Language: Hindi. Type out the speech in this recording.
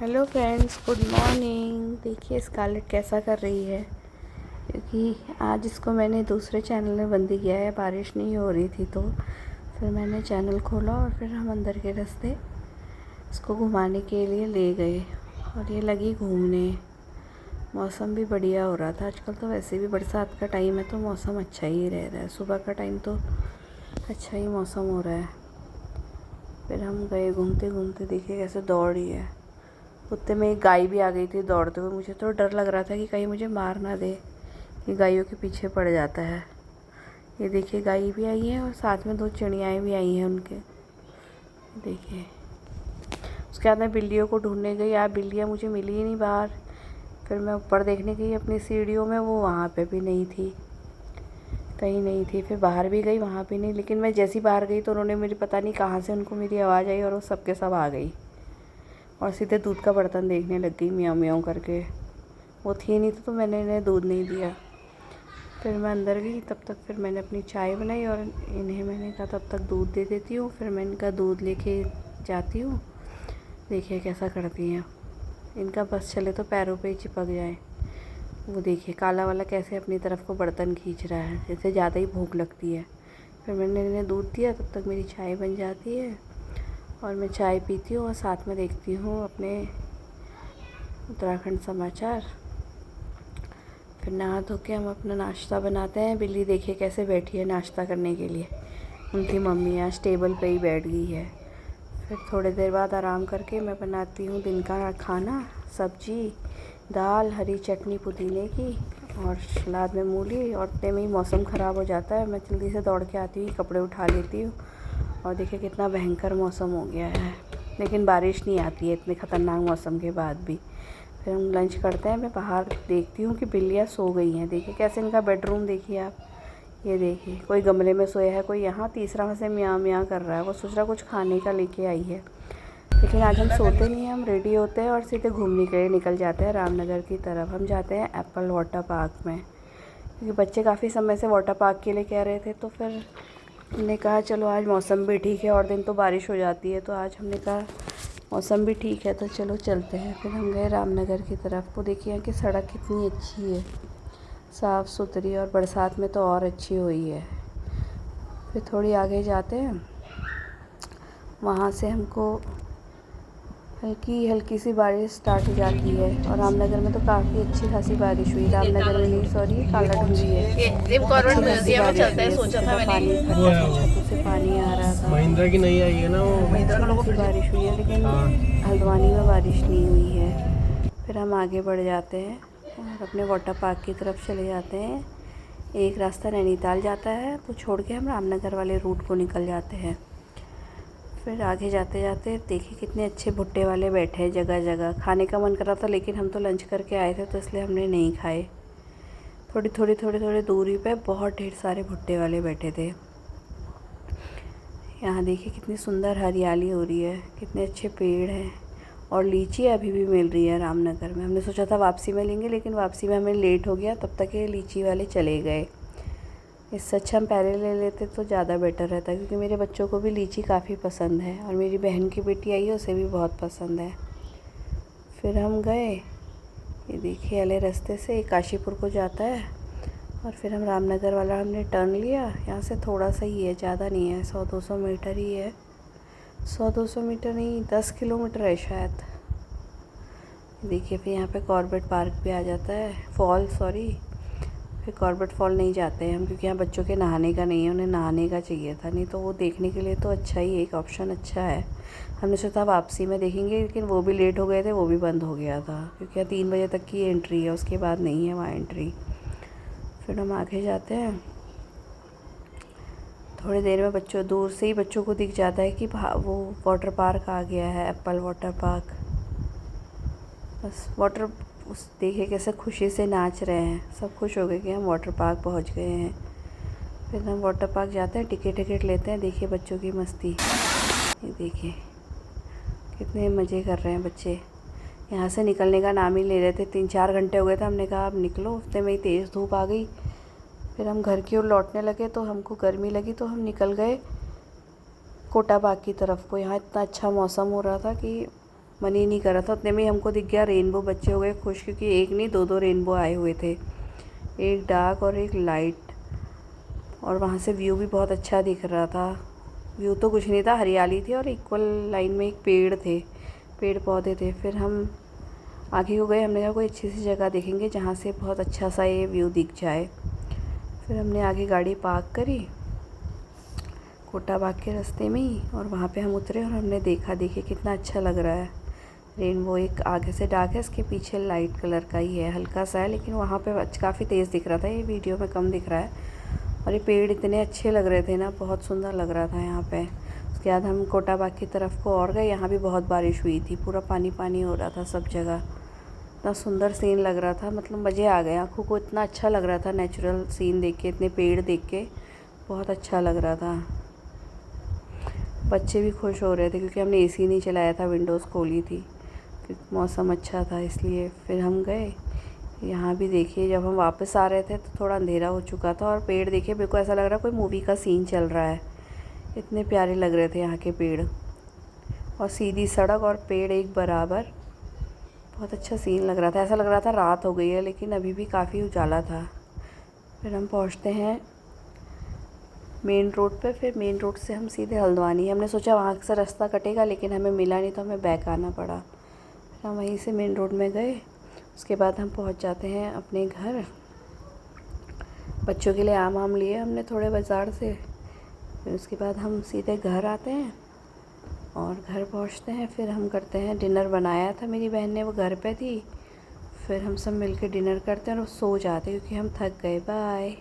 Hello friends, good morning. देखिए स्कारलेट कैसा कर रही है, क्योंकि आज इसको मैंने दूसरे चैनल में बंदी किया है। बारिश नहीं हो रही थी तो फिर मैंने चैनल खोला और फिर हम अंदर के रास्ते इसको घुमाने के लिए ले गए और ये लगी घूमने। मौसम भी बढ़िया हो रहा था। आजकल तो वैसे भी बरसात का टाइम है तो मौसम अच्छा ही रह रहा है। सुबह का टाइम तो अच्छा ही मौसम हो रहा है। फिर हम गए घूमते घूमते, देखिए कैसे दौड़ रही है। कुत्ते में एक गाय भी आ गई थी दौड़ते हुए। मुझे तो डर लग रहा था कि कहीं मुझे मार ना दे, ये गायों के पीछे पड़ जाता है। ये देखिए गाय भी आई है और साथ में 2 चिड़ियाएँ भी आई हैं उनके। देखिए उसके बाद मैं बिल्लियों को ढूंढने गई। यार बिल्लियाँ मुझे मिली ही नहीं बाहर। फिर मैं ऊपर देखने गई अपनी सीढ़ियों में, वो वहाँ पे भी नहीं थी, कहीं नहीं थी। फिर बाहर भी गई, वहाँ भी नहीं। लेकिन मैं जैसी बाहर गई तो उन्होंने मेरी, पता नहीं कहाँ से उनको मेरी आवाज़ आई और वो सब के सब आ गई और सीधे दूध का बर्तन देखने लग गई म्याऊं म्याऊं करके। वो थी नहीं तो मैंने इन्हें दूध नहीं दिया। फिर मैं अंदर गई, तब तक फिर मैंने अपनी चाय बनाई और इन्हें मैंने कहा तब तक दूध दे देती हूँ। फिर मैं इनका दूध लेके जाती हूँ। देखिए कैसा करती हैं, इनका बस चले तो पैरों पे ही चिपक जाए। वो देखिए काला वाला कैसे अपनी तरफ को बर्तन खींच रहा है, जैसे ज़्यादा ही भूख लगती है। फिर मैंने इन्हें दूध दिया, तब तक मेरी चाय बन जाती है और मैं चाय पीती हूँ और साथ में देखती हूँ अपने उत्तराखंड समाचार। फिर नहा धो के हम अपना नाश्ता बनाते हैं। बिल्ली देखिए कैसे बैठी है नाश्ता करने के लिए। उनकी मम्मी आज टेबल पे ही बैठ गई है। फिर थोड़ी देर बाद आराम करके मैं बनाती हूँ दिन का खाना। सब्जी, दाल, हरी चटनी पुदीने की और सलाद में मूली। और इतने में ही मौसम ख़राब हो जाता है। मैं जल्दी से दौड़ के आती हूँ, कपड़े उठा लेती हूँ और देखिए कितना भयंकर मौसम हो गया है। लेकिन बारिश नहीं आती है इतने ख़तरनाक मौसम के बाद भी। फिर हम लंच करते हैं। मैं बाहर देखती हूँ कि बिल्लियाँ सो गई हैं। देखिए कैसे इनका बेडरूम देखिए आप। ये देखिए कोई गमले में सोया है, कोई यहाँ, तीसरा वहाँ से म्याँ म्याँ कर रहा है। वो सोच रहा कुछ खाने का लेके आई है। लेकिन आज हम सोते नहीं हैं, हम रेडी होते हैं और सीधे घूमने के लिए निकल जाते हैं रामनगर की तरफ। हम जाते हैं एप्पल वाटर पार्क में, क्योंकि बच्चे काफ़ी समय से वाटर पार्क के लिए कह रहे थे। तो फिर हमने कहा चलो आज मौसम भी ठीक है और दिन तो बारिश हो जाती है, तो आज हमने कहा मौसम भी ठीक है तो चलो चलते हैं। फिर हम गए रामनगर की तरफ। वो देखिए यहाँ की सड़क कितनी अच्छी है, साफ़ सुथरी, और बरसात में तो और अच्छी हुई है। फिर थोड़ी आगे जाते हैं, वहाँ से हमको हल्की हल्की सी बारिश स्टार्ट हो जाती है। और रामनगर में तो काफ़ी अच्छी खासी बारिश हुई। रामनगर में नहीं, सॉरी, काला डूंगी है। अच्छी खासी बारिश हुई है। सुबह पानी इकट्ठा था, छतों से पानी आ रहा था। महिंद्रा की नई आई है ना वो। अच्छी खासी बारिश हुई है, लेकिन हाँ। हल्द्वानी में बारिश नहीं हुई है। फिर हम आगे बढ़ जाते हैं और अपने वाटर पार्क की तरफ चले जाते हैं। एक रास्ता नैनीताल जाता है, तो छोड़ के हम रामनगर वाले रूट को निकल जाते हैं। फिर आगे जाते जाते देखिए कितने अच्छे भुट्टे वाले बैठे हैं जगह जगह। खाने का मन कर रहा था, लेकिन हम तो लंच करके आए थे तो इसलिए हमने नहीं खाए। थोड़ी दूरी पे बहुत ढेर सारे भुट्टे वाले बैठे थे। यहाँ देखिए कितनी सुंदर हरियाली हो रही है, कितने अच्छे पेड़ हैं। और लीची अभी भी मिल रही है रामनगर में। हमने सोचा था वापसी में लेंगे, लेकिन वापसी में हमें लेट हो गया, तब तक ये लीची वाले चले गए। इससे अच्छा हम पहले ले लेते तो ज़्यादा बेटर रहता, क्योंकि मेरे बच्चों को भी लीची काफ़ी पसंद है और मेरी बहन की बेटी आई है, उसे भी बहुत पसंद है। फिर हम गए, ये देखिए वाले रास्ते से ये काशीपुर को जाता है और फिर हम रामनगर वाला हमने टर्न लिया। यहाँ से थोड़ा सा ही है, ज़्यादा नहीं है, 100-200 मीटर ही है। 100-200 मीटर नहीं, 10 किलोमीटर है शायद। देखिए फिर यहाँ पे कॉर्बेट पार्क भी आ जाता है, फॉल, सॉरी। फिर कॉर्बेट फॉल नहीं जाते हैं हम, क्योंकि यहाँ बच्चों के नहाने का नहीं है, उन्हें नहाने का चाहिए था। नहीं तो वो देखने के लिए तो अच्छा ही, एक ऑप्शन अच्छा है। हमने सोचा वापसी में देखेंगे, लेकिन वो भी लेट हो गए थे, वो भी बंद हो गया था, क्योंकि यहाँ 3 बजे तक की एंट्री है, उसके बाद नहीं है वहाँ एंट्री। फिर हम आगे जाते हैं। थोड़ी देर में बच्चों, दूर से ही बच्चों को दिख जाता है कि वो वाटर पार्क आ गया है, एप्पल वाटर पार्क। बस वाटर, उस देखिए कैसे खुशी से नाच रहे हैं, सब खुश हो गए कि हम वाटर पार्क पहुंच गए हैं। फिर हम वाटर पार्क जाते हैं, टिकट लेते हैं। देखिए बच्चों की मस्ती, ये देखिए कितने मज़े कर रहे हैं बच्चे। यहाँ से निकलने का नाम ही ले रहे थे। 3-4 घंटे हो गए थे, हमने कहा अब निकलो। उतने में ही तेज़ धूप आ गई। फिर हम घर की ओर लौटने लगे तो हमको गर्मी लगी, तो हम निकल गए कोटा बाग की तरफ को। यहाँ इतना अच्छा मौसम हो रहा था कि मन ही नहीं कर रहा था। उतने में ही हमको दिख गया रेनबो। बच्चे हो गए खुश, क्योंकि एक नहीं दो रेनबो आए हुए थे, एक डार्क और एक लाइट। और वहाँ से व्यू भी बहुत अच्छा दिख रहा था। व्यू तो कुछ नहीं था, हरियाली थी और इक्वल लाइन में एक पेड़ थे, पेड़ पौधे थे। फिर हम आगे को गए, हमने कहा कोई अच्छी सी जगह देखेंगे जहाँ से बहुत अच्छा सा ये व्यू दिख जाए। फिर हमने आगे गाड़ी पार्क करी कोटा बाग के रास्ते में ही, और वहाँ पे हम उतरे और हमने देखा, देखिए कितना अच्छा लग रहा है रेनबो। एक आगे से डार्क है, इसके पीछे लाइट कलर का ही है, हल्का सा है, लेकिन वहाँ पे काफ़ी तेज़ दिख रहा था। ये वीडियो में कम दिख रहा है। और ये पेड़ इतने अच्छे लग रहे थे ना, बहुत सुंदर लग रहा था यहाँ पे। उसके बाद हम कोटा बाग की तरफ को और गए। यहाँ भी बहुत बारिश हुई थी, पूरा पानी पानी हो रहा था सब जगह। इतना सुंदर सीन लग रहा था, मतलब मज़े आ गए। आँखों को इतना अच्छा लग रहा था नेचुरल सीन देख के, इतने पेड़ देख के बहुत अच्छा लग रहा था। बच्चे भी खुश हो रहे थे क्योंकि हमने एसी नहीं चलाया था, विंडोज़ खोली थी, क्योंकि मौसम अच्छा था इसलिए। फिर हम गए यहाँ भी। देखिए जब हम वापस आ रहे थे तो थोड़ा अंधेरा हो चुका था, और पेड़ देखिए मेरे को ऐसा लग रहा कोई मूवी का सीन चल रहा है। इतने प्यारे लग रहे थे यहाँ के पेड़, और सीधी सड़क और पेड़ एक बराबर। बहुत अच्छा सीन लग रहा था, ऐसा लग रहा था रात हो गई है, लेकिन अभी भी काफ़ी उजाला था। फिर हम पहुँचते हैं मेन रोड पे। फिर मेन रोड से हम सीधे हल्द्वानी। हमने सोचा वहाँ से रास्ता कटेगा, लेकिन हमें मिला नहीं, तो हमें बैक आना पड़ा। फिर हम वहीं से मेन रोड में गए। उसके बाद हम पहुँच जाते हैं अपने घर। बच्चों के लिए आम आम लिए हमने थोड़े बाज़ार से। फिर उसके बाद हम सीधे घर आते हैं और घर पहुँचते हैं। फिर हम करते हैं डिनर। बनाया था मेरी बहन ने, वो घर पे थी। फिर हम सब मिलकर डिनर करते हैं और सो जाते, क्योंकि हम थक गए। बाय।